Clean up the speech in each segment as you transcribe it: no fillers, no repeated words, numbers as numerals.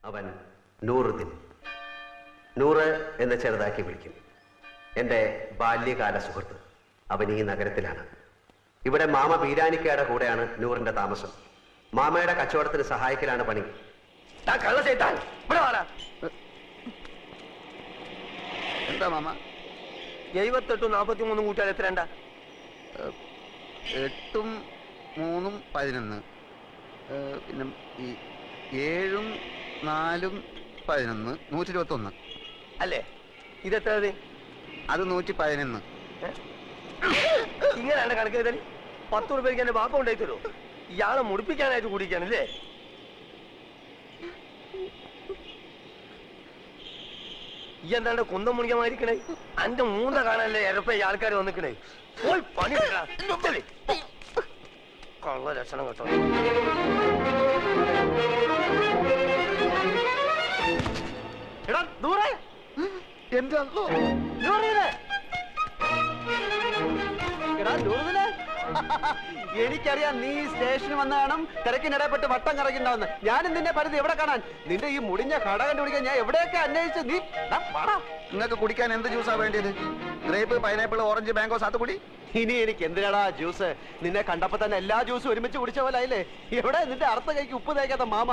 അവൻ നൂറുദ്ദീൻ, നൂറ് എന്ന് ചെറുതാക്കി വിളിക്കും. എൻ്റെ ബാല്യകാല സുഹൃത്ത്. അവൻ ഈ നഗരത്തിലാണ്. ഇവിടെ മാമ പീരാനിക്കയുടെ കൂടെയാണ് നൂറിന്റെ താമസം. മാമയുടെ കച്ചവടത്തിന് സഹായിക്കലാണ് പണി. എന്താ മാമ? 78 43 കൂട്ടിയാൽ എത്രണ്ട? 8 3 11. പിന്നെ ഈ 7 4 11 121 അല്ലേ? ഇതെത്ര? അത് 111. ഇങ്ങനെയാണ് കണക്ക് ചെയ്താൽ 10 രൂപയ്ക്ക് എന്റെ ബാപ്പ ഉണ്ടായി തരുമോ? ഇയാളെ മുടിപ്പിക്കാനായിട്ട് കുടിക്കാനല്ലേ? ഈ എന്താണ്ട് കുന്തം മുണിക്കമായിരിക്കണേ? അന്റെ മൂന്ന കാണാനല്ലേ എരപ്പ ഈ ആൾക്കാർ വന്നിക്കണേ? പോയി പണി കള്ള ലക്ഷണം കേട്ടോ. എടാ ദൂരെ എന്റെ എനിക്കറിയാം നീ സ്റ്റേഷനിൽ വന്ന കാണും തിരക്കിനിടപെട്ട് വട്ടം കറക്കിണ്ടാവുന്ന. ഞാനും നിന്നെ പരിധി എവിടെ കാണാൻ? നിന്റെ ഈ മുടിഞ്ഞ കട കണ്ടുപിടിക്കാൻ ഞാൻ എവിടെയൊക്കെ അന്വേഷിച്ചു. നീ നിങ്ങൾക്ക് കുടിക്കാൻ എന്ത് ജ്യൂസാ വേണ്ടിയത്? ഗ്രേപ്പ്, പൈനാപ്പിൾ, ഓറഞ്ച്, മാംഗോ, സാത്തുകുടി? ഇനി എനിക്ക് എന്തിനാടാ ജ്യൂസ്? നിന്നെ കണ്ടപ്പോ തന്നെ എല്ലാ ജ്യൂസും ഒരുമിച്ച് കുടിച്ച പോലെ ആയില്ലേ? എവിടെ നിന്റെ അർത്ഥ കൈക്ക് ഉപ്പ് തേക്കാത്ത മാമ?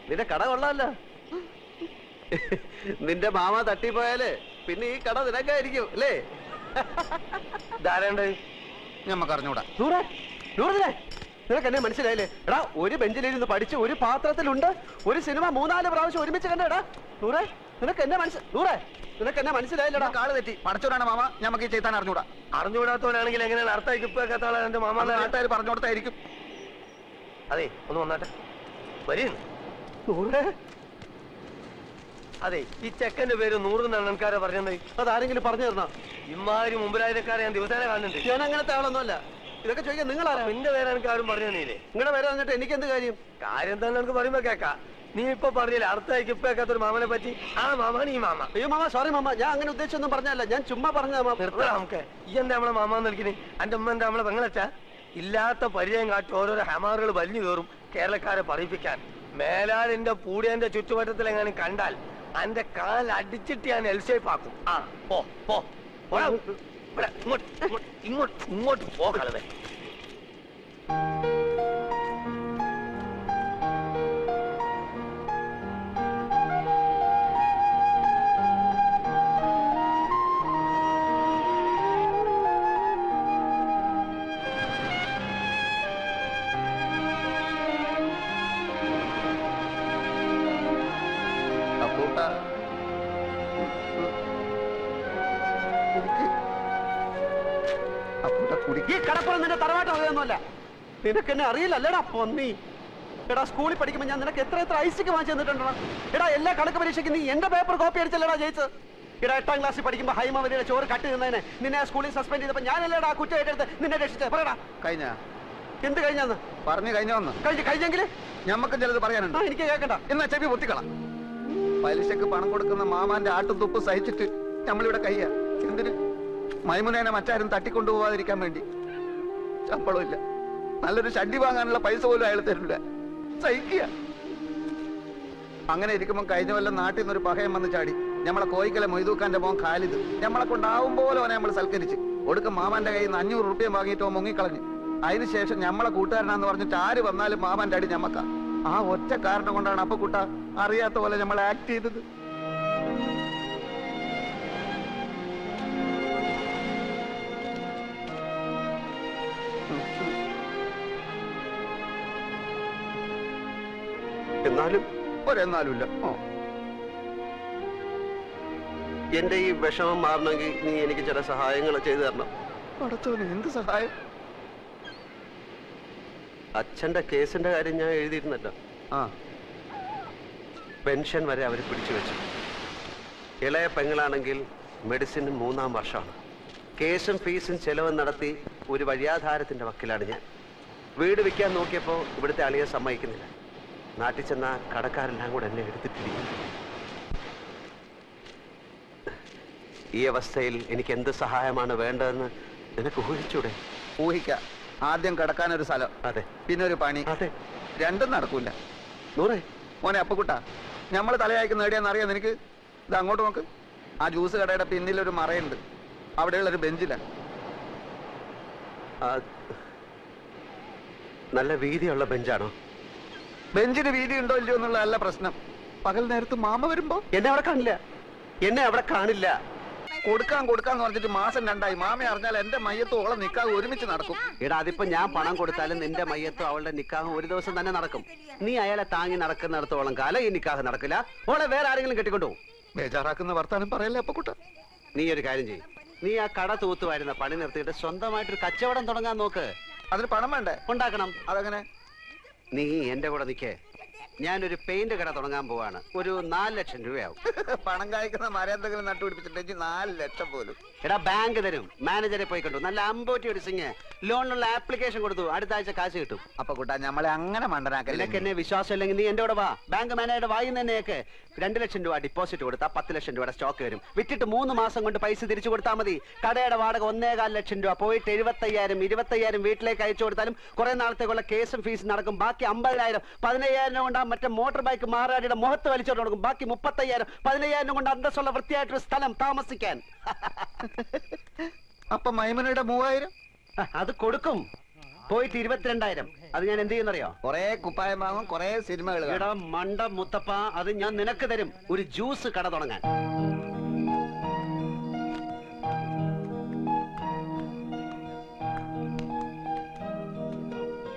നിന്റെ കട കൊള്ളാമല്ലോ. നിന്റെ മാമ തട്ടിപ്പോയാല് പിന്നെ ഈ കട നിനക്കായിരിക്കും അല്ലേ? ധാരണ്ടേ ഞമ്മക്ക് അറിഞ്ഞൂടാ. നിനക്ക് എന്നെ മനസ്സിലായില്ലേ? എടാ, ഒരു ബെഞ്ചിലിരുന്ന് പഠിച്ച് ഒരു പാത്രത്തിലുണ്ട് ഒരു സിനിമ 3-4 പ്രാവശ്യം ഒരുമിച്ച് കണ്ടേടാ. നൂറേ, നിനക്ക് എന്നെ മനസ്സിലായില്ലടാ. കാള് തെറ്റി. പഠിച്ചവരാണ് മാമ. ഞമ്മക്ക് ഈ ചെയ്താൻ അറിഞ്ഞൂടാ. അറിഞ്ഞുകൂടാത്തവനാണെങ്കിൽ എങ്ങനെയാണ് അർത്ഥമാക്കി ഇപ്പൊക്കെ എന്റെ മാമ നാട്ടുകാർ പറഞ്ഞു കൊടുത്തായിരിക്കും. അതെ, ഒന്ന് വന്നാട്ടെ. വരീ. അതെ, ഈ ചെക്കന്റെ പേര് 100 എന്നാണ് എനിക്കാരെ പറഞ്ഞത്. അതാരെങ്കിലും പറഞ്ഞു തരണോ? ഇമാതിരി മുമ്പിലായക്കാരെ ഞാൻ ദിവസേന കാണുന്നുണ്ട്. ഞാൻ അങ്ങനത്തെ ആളൊന്നുമല്ല. ഇതൊക്കെ ചോദിക്കാൻ നിങ്ങളാരാ? നിന്റെ പേര് എനിക്ക് ആരും പറഞ്ഞു തന്നീല്ലേ? നിങ്ങളുടെ പേര് വന്നിട്ട് എനിക്ക് എന്ത് കാര്യം? കാര്യം തന്നെ എനിക്ക് പറയുമ്പോ കേക്കാം. നീ ഇപ്പൊ പറഞ്ഞില്ല അർത്ഥമാക്കി ഇപ്പൊ കേൾക്കാത്തൊരു മാമനെ പറ്റി. ആ മാമാണ് ഈ മാമ. അയ്യോ മാമ, സോറി മാമ, ഞാൻ അങ്ങനെ ഉദ്ദേശിച്ചൊന്നും പറഞ്ഞല്ല. ഞാൻ ചുമ്മാ പറഞ്ഞ. നമുക്ക് ഈ എന്താ നമ്മളെ മാമാന്ന് വിളിക്കുന്നത്? എന്റെ ഉമ്മ എന്താ നമ്മളെ പെങ്ങളച്ചാ? ഇല്ലാത്ത പരിചയം കാട്ടി ഓരോരോ ഹമാറുകൾ വലിഞ്ഞു കയറും കേരളക്കാരെ പറയിപ്പിക്കാൻ. മേലാലിന്റെ പൂടിയന്റെ ചുറ്റുവട്ടത്തിൽ എങ്ങനെ കണ്ടാൽ എന്റെ കാൽ അടിച്ചിട്ട് ഞാൻ എൽഷേപ്പ് ആക്കും. ആ പോ പോ, ഇങ്ങോട്ട് പോ കളവേ. ഈ കടപ്പുറം നിന്റെ തറവാട്ട് അറിയാവുന്നല്ല. നിനക്ക് എന്നെ അറിയില്ലല്ലേടാ പൊന്നി. എടാ, സ്കൂളിൽ പഠിക്കുമ്പോൾ ഞാൻ നിനക്ക് എത്ര ഐസിക്ക് വാങ്ങിച്ചു തന്നിട്ടുണ്ടോ? എടാ, എല്ലാ കണക്ക് പരീക്ഷയ്ക്ക് നീ എന്റെ പേപ്പർ കോപ്പി അടിച്ചല്ലേടാ ജയിച്ചത്? എടാ, 8ാം ക്ലാസ്സിൽ പഠിക്കുമ്പോൾ ഹൈമവലിയുടെ ചോറ് കട്ട് ചെയ്യുന്നതിനെ നിന്നെ സ്കൂളിൽ സസ്പെൻഡ് ചെയ്തപ്പോൾ ഞാനല്ലേടാ കുറ്റം ഏറ്റെടുത്ത് നിന്നെ രക്ഷിച്ചത്? പറയടാ. കഴിഞ്ഞ എന്ത് കഴിഞ്ഞാന്ന് പറഞ്ഞു? കഴിഞ്ഞെങ്കിൽ ഞമ്മക്കും ചിലത് പറയാനുണ്ട്. എനിക്ക് കേൾക്കണ്ട. എന്നാ ചെവി പൊത്തിക്കളാം. പലിശക്ക് പണം കൊടുക്കുന്ന മാമാന്റെ ആട്ടും തുപ്പ് സഹിച്ചിട്ട് നമ്മളിവിടെ കയ്യ. എന്തിന്? മൈമുനേനെ മറ്റാരും തട്ടിക്കൊണ്ടുപോകാതിരിക്കാൻ വേണ്ടി. ശമ്പളമില്ല, നല്ലൊരു ഷഡ്ഡി വാങ്ങാനുള്ള പൈസ പോലും അയാൾ തരില്ല. സഹിക്കുക. അങ്ങനെ ഇരിക്കുമ്പോൾ കഴിഞ്ഞ കൊല്ലം നാട്ടിൽ നിന്നൊരു പഹയം വന്ന് ചാടി. നമ്മളെ കോയിക്കലെ മൊയ്തൂക്കാന്റെ മോൻ ഖാലിദ്. നമ്മളെ കൊണ്ടാവും പോലെ അവനെ നമ്മൾ സൽക്കരിച്ച് ഒടുക്കം മാമാന്റെ കയ്യിൽ നിന്ന് 500 റുപ്യ വാങ്ങിയിട്ട് മുങ്ങിക്കളഞ്ഞു. അതിനുശേഷം നമ്മളെ കൂട്ടുകാരനാന്ന് പറഞ്ഞിട്ട് ആര് വന്നാലും മാമാന്റെ അടി ഞമ്മക്ക. ആ ഒറ്റ കാരണം കൊണ്ടാണ് അപ്പൊ കൂട്ട അറിയാത്ത പോലെ നമ്മൾ ആക്ട് ചെയ്തത്. എന്നാലും ഒരെന്നാലുമില്ല. എന്റെ ഈ വിഷമം മാറണമെങ്കിൽ നീ എനിക്ക് ചില സഹായങ്ങൾ ചെയ്തു തരണം. പടച്ചോനെ, എന്ത് സഹായം? അച്ഛന്റെ കേസിന്റെ കാര്യം ഞാൻ എഴുതിയിരുന്നല്ലോ. പെൻഷൻ വരെ അവർ പിടിച്ചു വെച്ചു. ഇളയ പെങ്ങളാണെങ്കിൽ മെഡിസിൻ 3-ാം വർഷമാണ്. കേസും ഫീസും ചെലവും നടത്തി ഒരു വഴിയാധാരത്തിന്റെ വക്കിലാണ് ഞാൻ. വീട് വിൽക്കാൻ നോക്കിയപ്പോൾ ഇവിടുത്തെ അളിയെ സമ്മതിക്കുന്നില്ല. നാട്ടിൽ ചെന്ന കടക്കാരെല്ലാം കൂടെ എന്നെ എടുത്തിട്ടിരിക്കും. ഈ അവസ്ഥയിൽ എനിക്ക് എന്ത് സഹായമാണ് വേണ്ടതെന്ന് നിനക്ക് ഊഹിച്ചൂടെ? ഊഹിക്കാം. ആദ്യം കിടക്കാനൊരു സ്ഥലം, അതെ, പിന്നെ ഒരു പണി. അതെ, രണ്ടും നടക്കൂല. നൂറേ, മോനെ അപ്പക്കുട്ട നമ്മൾ തലയായിക്കുന്ന എവിടെയാന്ന് അറിയാം നിനക്ക്? ഇത് അങ്ങോട്ട് നോക്ക്. ആ ജ്യൂസ് കടയുടെ പിന്നിലൊരു മറയുണ്ട്, അവിടെയുള്ളൊരു ബെഞ്ചില. നല്ല വീതിയുള്ള ബെഞ്ചാണോ? ബെഞ്ചിന് വീതി ഉണ്ടോ ഇല്ലയോ എന്നുള്ളതല്ല പ്രശ്നം. പകൽ നേരത്ത് മാമ വരുമ്പോ എന്നെ അവിടെ കാണില്ല, എന്നെ അവിടെ കാണില്ല. കൊടുക്കാന്ന് പറഞ്ഞിട്ട് മാസം 2 മാമ അറിഞ്ഞാൽ എന്റെ മയ്യത്തും ഓളെ നിക്കാതെ ഒരുമിച്ച് നടക്കും. എടാ അതിപ്പോ ഞാൻ പണം കൊടുത്താലും നിന്റെ മയ്യത്തും അവളുടെ നിക്കാഹും ഒരു ദിവസം തന്നെ നടക്കും. നീ അയാളെ താങ്ങി നടക്കുന്നിടത്തോളം കാലം ഈ നിക്കാഹ് നടക്കില്ല. ഓളെ വേറെ ആരെങ്കിലും കെട്ടിക്കൊണ്ടു. ബേജാറാക്കുന്ന വർത്താനം പറയല്ലേ അപ്പക്കുട്ട. നീ ഒരു കാര്യം ചെയ്യും, നീ ആ കട തൂത്തുവായിരുന്ന പണി നിർത്തിയിട്ട് സ്വന്തമായിട്ടൊരു കച്ചവടം തുടങ്ങാൻ നോക്ക്. അതിന് പണം വേണ്ടേ? ഉണ്ടാക്കണം. അതെങ്ങനെ? നീ എന്റെ കൂടെ നിക്കേ. ഞാനൊരു പെയിന്റ് കട തുടങ്ങാൻ പോവാണ്. ഒരു 4 ലക്ഷം രൂപയാവും. പണം കായ്ക്കുന്ന മരം എന്തെങ്കിലും നട്ടുപിടിപ്പിച്ചിട്ടുണ്ടെങ്കിൽ 4 ലക്ഷം പോലും. എടാ ബാങ്ക് തരും. മാനേജറെ പോയി കണ്ടു, നല്ല അമ്പോറ്റി ഒടിച്ചിങ് ലോണിനുള്ള ആപ്ലിക്കേഷൻ കൊടുത്തു. അടുത്ത ആഴ്ച കാശ് കിട്ടും. അപ്പൊ കുട്ടാ നമ്മളെ അങ്ങനെ മണ്ടനാക്കല്ലേ. നിനക്ക് എന്നെ വിശ്വാസം ഇല്ലെങ്കിൽ നീ എന്റെ കൂടെ വാ. ബാങ്ക് മാനേജറുടെ വായിന്ന് തന്നെയൊക്കെ 2 ലക്ഷം രൂപ ഡിപ്പോസിറ്റ് കൊടുത്താൽ 10 ലക്ഷം രൂപയുടെ സ്റ്റോക്ക് വരും. വിറ്റിട്ട് 3 മാസം കൊണ്ട് പൈസ തിരിച്ചു കൊടുത്താൽ മതി. കടയുടെ വാടക 1.25 ലക്ഷം രൂപ. പോയിട്ട് 75,000 വീട്ടിലേക്ക് അയച്ചു കൊടുത്താലും കുറെ നാളത്തേക്കുള്ള കേസും ഫീസും നടക്കും. ബാക്കി 50,000. 15,000 കൊണ്ട് മറ്റേ മോട്ടോർ ബൈക്ക് മാറാടിയുടെ മുഖത്ത് വലിച്ചോണ്ട് കൊടുക്കും. ബാക്കി 35,000. 15,000 കൊണ്ട് അന്തസ്സുള്ള വൃത്തിയായിട്ടൊരു സ്ഥലം താമസിക്കാൻ. അപ്പൊ മൈമനയുടെ 3,000 അത് കൊടുക്കും. പോയിട്ട് 22,000. അത് ഞാൻ എന്ത് ചെയ്യുന്നറിയോ? കൊറേ കുപ്പായം വാങ്ങും, കൊറേ സിനിമകൾ. എടാ മണ്ട മുത്തപ്പ, അത് ഞാൻ നിനക്ക് തരും. ഒരു ജ്യൂസ് കട തുടങ്ങാൻ.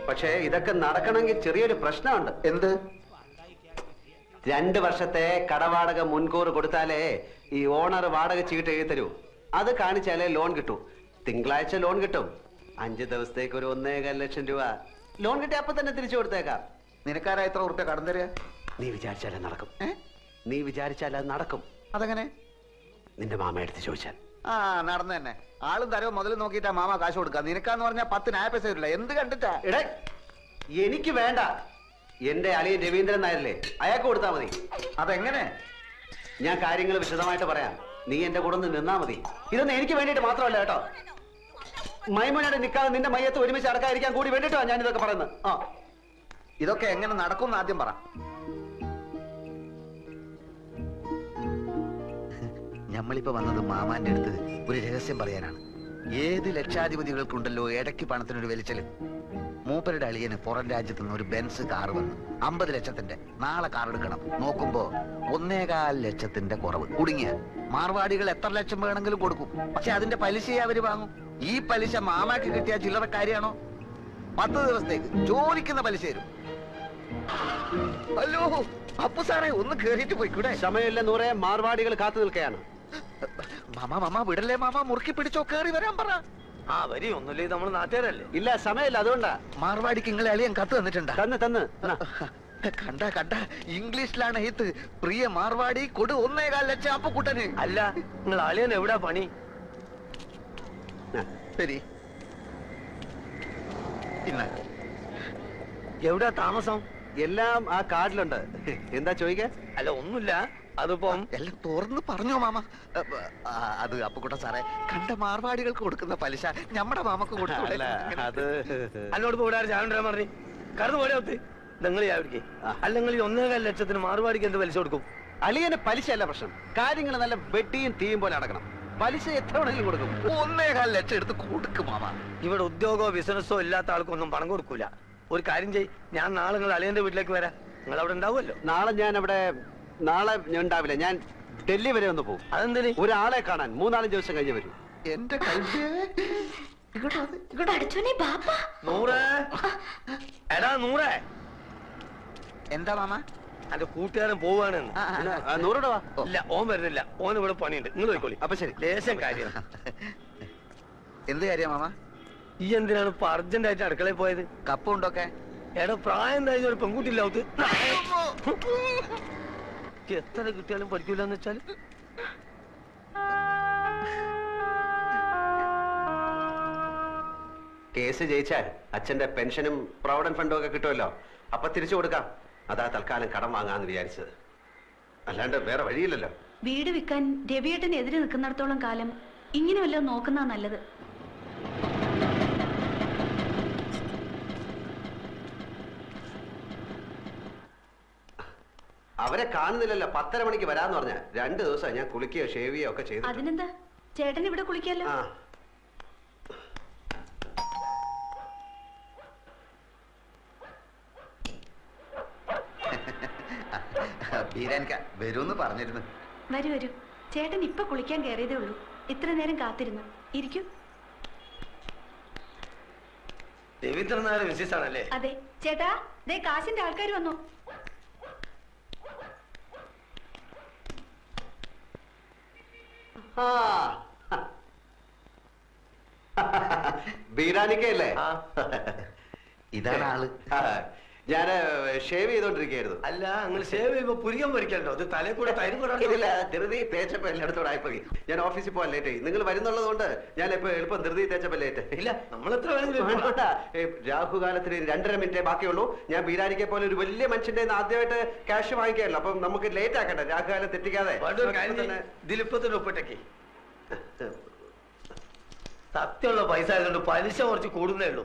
പക്ഷേ ഇതൊക്കെ നടക്കണമെങ്കിൽ ചെറിയൊരു പ്രശ്നമുണ്ട്. എന്ത്? 2 വർഷത്തെ കടവാടക മുൻകൂർ കൊടുത്താലേ ഈ ഓണർ വാടക ചീട്ട് എഴുതി തരൂ. അത് കാണിച്ചാലേ ലോൺ കിട്ടൂ. തിങ്കളാഴ്ച ലോൺ കിട്ടും. 5 ദിവസത്തേക്ക് ഒരു 1.25 ലക്ഷം രൂപ ലോൺ കിട്ടി അപ്പൊ തന്നെ തിരിച്ചു കൊടുത്തേക്കാം. നിനക്കാരാ എത്ര ഉറുപ്പ്യ കടം തരിക? നീ വിചാരിച്ചാലേ നടക്കും. നീ വിചാരിച്ചാൽ അത് നടക്കും. അതെങ്ങനെ? നിന്റെ മാമ എടുത്ത് ചോദിച്ചാൽ. ആ നടന്നു തന്നെ. ആളും തരവ് മുതൽ നോക്കിയിട്ടാ മാമ കാശ് കൊടുക്കുക. നിനക്കാന്ന് പറഞ്ഞാൽ 10 ന്യായ പൈസ വരില്ല. എന്ത് കണ്ടിട്ടാ? എടേ എനിക്ക് വേണ്ട. എന്റെ അളിയൻ രവീന്ദ്രൻ നായരല്ലേ, അയാൾക്ക് കൊടുത്താൽ മതി. അതെങ്ങനെ? ഞാൻ കാര്യങ്ങൾ വിശദമായിട്ട് പറയാം. നീ എന്റെ കൂടെ നിന്നാ മതി. ഇതൊന്നും എനിക്ക് വേണ്ടിയിട്ട് മാത്രമല്ല കേട്ടോ. മൈമോനയുടെ നിക്കാതെ നിന്റെ മയ്യത്ത് ഒരുമിച്ച് അടക്കാതിരിക്കാൻ കൂടി വേണ്ടിയിട്ടോ ഞാൻ ഇതൊക്കെ പറയുന്നത്. ഇതൊക്കെ എങ്ങനെ നടക്കും എന്ന് ആദ്യം പറ. ഞമ്മളിപ്പോ വന്നത് മാമാന്റെ അടുത്ത് ഒരു രഹസ്യം പറയാനാണ്. ഏത് ലക്ഷാധിപതികൾക്കുണ്ടല്ലോ ഇടയ്ക്ക് പണത്തിനൊരു വലിച്ചല്. മൂപ്പരുടെ അളിയന് പുറം രാജ്യത്ത് നിന്ന് ഒരു ബെൻസ് കാർ വന്നു. 50 ലക്ഷത്തിന്റെ. നാളെ കാർ എടുക്കണം. നോക്കുമ്പോ 1.25 ലക്ഷത്തിന്റെ കുറവ്. കുടുങ്ങിയ മാർവാടികൾ എത്ര ലക്ഷം വേണമെങ്കിലും കൊടുക്കും. പക്ഷെ അതിന്റെ പലിശയെ അവര് വാങ്ങും. ഈ പലിശ മാമാക്ക് കിട്ടിയ ചില്ലറ കാര്യമാണോ? 10 ദിവസത്തേക്ക് ചോദിക്കുന്ന പലിശ തരും. ഹലോ അപ്പു സാറേ, ഒന്ന് കേറിയിട്ട് പോയിക്കൂടെ? സമയമില്ല നൂറെ, മാർവാടികൾ കാത്തു നിൽക്കുകയാണ്. മാമ വിടല്ലേ മാമ, മുറുക്കി പിടിച്ചോ, കേറി വരാൻ പറ. ആ വരി ഒന്നുമില്ല, നമ്മൾ നാട്ടുകാരല്ലേ. ഇല്ല സമയമില്ല, അതുകൊണ്ടാ. മാർവാടിക്ക് നിങ്ങളെ അളിയൻ കത്ത് തന്നിട്ടുണ്ടാ? തന്ന് കണ്ട ഇംഗ്ലീഷിലാണ് എഴുത്ത്. പ്രിയ മാർവാടി കൊടു 1.25 ലക്ഷം അപ്പുക്കുട്ടന്. അല്ല നിങ്ങൾ അളിയൻ എവിടാ പണി? ശരി, എവിടാ താമസം? എല്ലാം ആ കാർഡിലുണ്ട്. എന്താ ചോദിക്കാൻ? അല്ല ഒന്നുമില്ല, അതിപ്പം എല്ലാം തുറന്ന് പറഞ്ഞോ മാമ. അത് അപ്പുക്കുട്ട സാറേ, കണ്ട മാർവാടികൾക്ക് കൊടുക്കുന്ന പലിശ നമ്മുടെ മാമക്ക് കൊടുക്കില്ല. അത് എന്നോട് ഇവിടെ ചാണ്ടാൻ പറഞ്ഞു കടന്നു പോലെ ഒത്ത് നിങ്ങൾ ചാവിടിക്കേ. അല്ലെങ്കിൽ 1.25 ലക്ഷത്തിന് മാർവാടിക്ക് എന്ത് പലിശ കൊടുക്കും? അളിയന് പലിശ അല്ല പ്രശ്നം. കാര്യങ്ങൾ നല്ല വെട്ടിയും തീയും പോലെ അടക്കണം. പലിശ എത്ര വേണമെങ്കിലും കൊടുക്കും. 1.25 ലക്ഷം എടുത്ത് കൊടുക്കും മാമ. ഇവിടെ ഉദ്യോഗമോ ബിസിനസ്സോ ഇല്ലാത്ത ആൾക്കൊന്നും പണം കൊടുക്കൂല. ഒരു കാര്യം ചെയ്, ഞാൻ നാളെ നിങ്ങൾ അളിയന്റെ വീട്ടിലേക്ക് വരാം. നിങ്ങൾ അവിടെ ഉണ്ടാവുമല്ലോ. നാളെ ഞാൻ ഉണ്ടാവില്ല. ഞാൻ ഡൽഹി വരെ ഒന്ന് പോകും. അതെന്തിന്? ഒരാളെ കാണാൻ 3-4 ദിവസം കഴിഞ്ഞ് വരും. എന്റെ നൂറേ, എടാ നൂറേ, എന്താ മാമ? എന്റെ കൂട്ടുകാരൻ പോവാണ്. 100 രൂപ. ഇല്ല, ഓൻ വരുന്നില്ല. ഓൻ ഇവിടെ പണിയുണ്ട്. നിങ്ങൾ പോയിക്കോളി. അപ്പൊ ശരി. ലേശം കാര്യം. എന്ത് കാര്യം മാമ? ഈ എന്തിനാണ് ഇപ്പൊ അർജന്റ് ആയിട്ട് അടുക്കളയിൽ പോയത്? കപ്പുണ്ടൊക്കെ? എടാ പ്രായം കഴിഞ്ഞ ഒരു പെൺകുട്ടിയില്ലാവത്ത് എത്ര കിട്ടിയാലും പഠിക്കൂലെന്ന് വെച്ചാൽ കേസ് ജയിച്ചാൽ അച്ഛന്റെ പെൻഷനും പ്രൊവിഡന്റ് ഫണ്ടും ഒക്കെ കിട്ടുമല്ലോ. അപ്പൊ തിരിച്ചു കൊടുക്കാം. അതാ തൽക്കാലം കടം വാങ്ങാന്ന് വിചാരിച്ചത്. അല്ലാണ്ട് വേറെ വഴിയില്ലല്ലോ. വീട് വിൽക്കാൻ രവിയേട്ടനെതിരെ നിൽക്കുന്നിടത്തോളം കാലം ഇങ്ങനെ വല്ലതും നോക്കുന്ന നല്ലത്. അവരെ കാണുന്നില്ലല്ലോ. 10:30 മണിക്ക് വരാന്ന് പറഞ്ഞ 2 ദിവസം ഞാൻ കുളിക്കുകയോ ഷേവ് ചെയ്യുകയോ ഒക്കെ ചെയ്തു. അതിനെന്താ, ചേട്ടൻ ഇവിടെ കുളിക്കാലോ. വരൂന്ന് പറഞ്ഞിരുന്നു. വരൂ വരൂ. ചേട്ടൻ ഇപ്പൊ കുളിക്കാൻ കയറിയതേ ഉള്ളൂ. ഇത്ര നേരം കാത്തിരുന്നു. ഇരിക്കൂ. രവീന്ദ്രനാഥ് മിസ്സിസ് ആണല്ലേ? അതെ. ചേട്ടാ, ദേ കാശിന്റെ ആൾക്കാർ വന്നു. ബീരാനിക്കല്ലേ? ഇതാണ് ആള്. ഞാന് ഷേവ് ചെയ്തോണ്ടിരിക്കുകയായിരുന്നു. അല്ല, നിങ്ങൾ ഷേവ് ചെയ്യുമ്പോ പുരികം പൊരിക്കണ്ടോ? അത് തലേ കൂടെ തൈരും കൂടെ ഇല്ല, ധൃതി തേച്ചപ്പോ എല്ലായിടത്തോടെ ആയിപ്പോയി. ഞാൻ ഓഫീസിൽ പോകാൻ ലേറ്റ് ആയി. നിങ്ങൾ വരുന്നുള്ളത് കൊണ്ട് ഞാൻ ഇപ്പൊ എളുപ്പം ധൃതി തേച്ചപ്പോ ലേറ്റ്. ഇല്ല, നമ്മളെത്ര വേണമെങ്കിലും രാഹുകാലത്തിന് 2.5 മിനിറ്റേ ബാക്കിയുള്ളൂ. ഞാൻ ബീരാനിക്കെ പോലെ ഒരു വലിയ മനുഷ്യന്റെ ആദ്യമായിട്ട് ക്യാഷ് വാങ്ങിക്കാമല്ലോ. അപ്പം നമുക്ക് ലേറ്റ് ആക്കട്ടെ, രാഹുകാലം തെറ്റിക്കാതെ. ഇതിലിപ്പത്തിന്റെ ഒപ്പിട്ടേക്ക്. സത്യമുള്ള പൈസ ആയതുകൊണ്ട് പലിശ കുറച്ച് കൂടുന്നേ ഉള്ളൂ.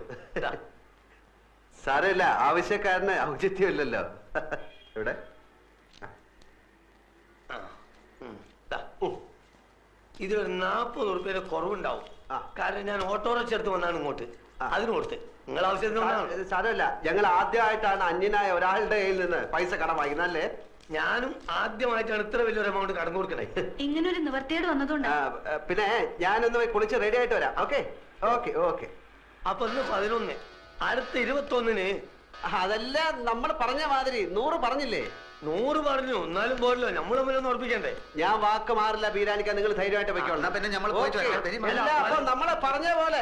സാരമില്ല, ആവശ്യക്കാരന് ഔചിത്യമില്ലല്ലോ. ഇവിടെ ഇതിലൊരു 40 ഉറുപ്പിയുടെ കുറവുണ്ടാവും. കാരണം ഞാൻ ഓട്ടോറിക്ഷ എടുത്ത് വന്നാണ് ഇങ്ങോട്ട്. അതിന് കൊടുത്ത് നിങ്ങൾ ആവശ്യത്തിന്. സാരമില്ല, ഞങ്ങൾ ആദ്യമായിട്ടാണ് അന്യനായ ഒരാളുടെ കയ്യിൽ നിന്ന് പൈസ കടം വാങ്ങിക്കുന്നത് അല്ലേ? ഞാനും ആദ്യമായിട്ടാണ് ഇത്ര വലിയൊരു എമൗണ്ട് കടം കൊടുക്കണേ. ഇങ്ങനൊരു നിവർത്തിയോട് വന്നതുകൊണ്ട്. പിന്നെ ഞാനൊന്ന് കുളിച്ച് റെഡി ആയിട്ട് വരാം. Okay okay okay. അപ്പൊ ഇന്ന് 11, അടുത്ത 21-ന്. അതല്ല നമ്മൾ പറഞ്ഞ മാതിരി 100 പറഞ്ഞില്ലേ? 100 പറഞ്ഞു, എന്നാലും പോരല്ലോ, നമ്മൾ തമ്മിലൊന്ന് ഉറപ്പിക്കണ്ടേ? ഞാൻ വാക്ക് മാറില്ല ബീരാനിക്ക, നിങ്ങൾ ധൈര്യമായിട്ട് വെക്കോളൂ. പിന്നെ നമ്മൾ പോയിട്ട് നമ്മളെ പറഞ്ഞ പോലെ.